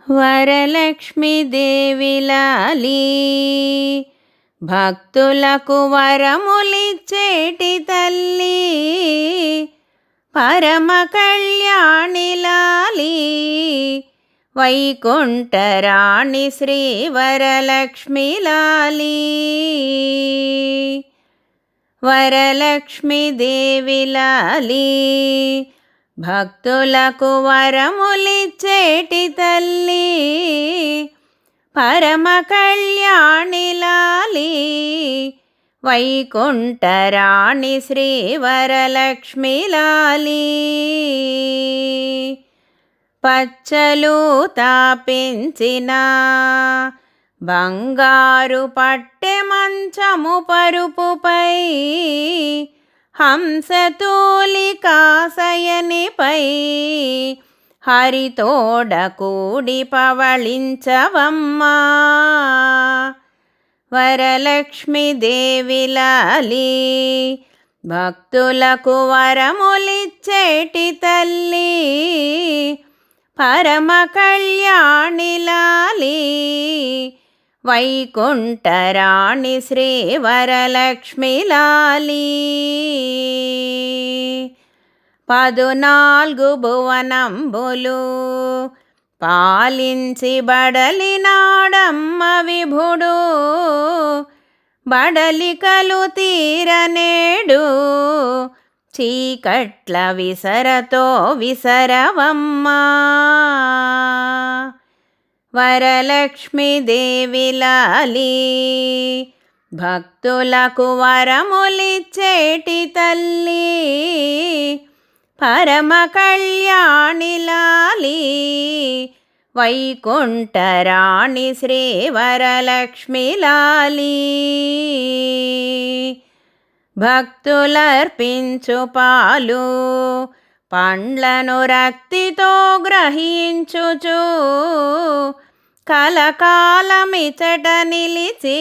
వరలక్ష్మి దేవి లాలి భక్తులకు వరములిచ్చేటి తల్లి పరమ కళ్యాణి లాలి వైకుంఠరాణి శ్రీ వరలక్ష్మి లాలి. వరలక్ష్మి దేవి లాలి భక్తులకు వరములిచ్చేటి తల్లి పరమ కళ్యాణి లాలి వైకుంఠరాణి శ్రీ వరలక్ష్మి లాలి. పచ్చలు తాపించిన బంగారు పట్టె మంచము పరుపుపై హంసతూలికాశయనిపై హరితోడ కూడి పవళించవమ్మా. వరలక్ష్మి దేవి లాలి భక్తులకు వరములిచ్చేటి తల్లి పరమ కళ్యాణి లాలి వైకుంఠరాణి శ్రీ వరలక్ష్మి లాలి. 14 భువనంబులు పాలించి బడలినాడమ్మ విభుడు బడలికలు తీరనేడు చీకట్ల విసరతో విసరవమ్మా. వరలక్ష్మి దేవి లాలి భక్తులకు వరములిచ్చేటి తల్లి పరమ కళ్యాణి లాలి వైకుంఠరాణి శ్రీ వరలక్ష్మి లాలి. భక్తులర్పించు పాలు పండ్లను రక్తితో గ్రహించుచు కలకాలమిచట నిలిచి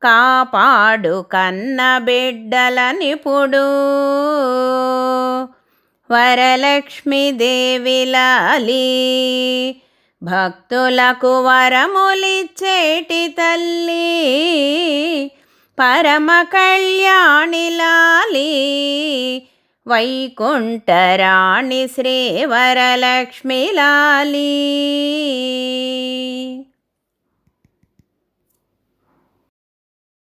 కాపాడు కన్న బిడ్డల నిపుడు. వరలక్ష్మి దేవి లాలి భక్తులకు వరములిచ్చేటి తల్లి పరమ కళ్యాణి లాలి వైకుంఠరాణి శ్రీ వరలక్ష్మి లాలి.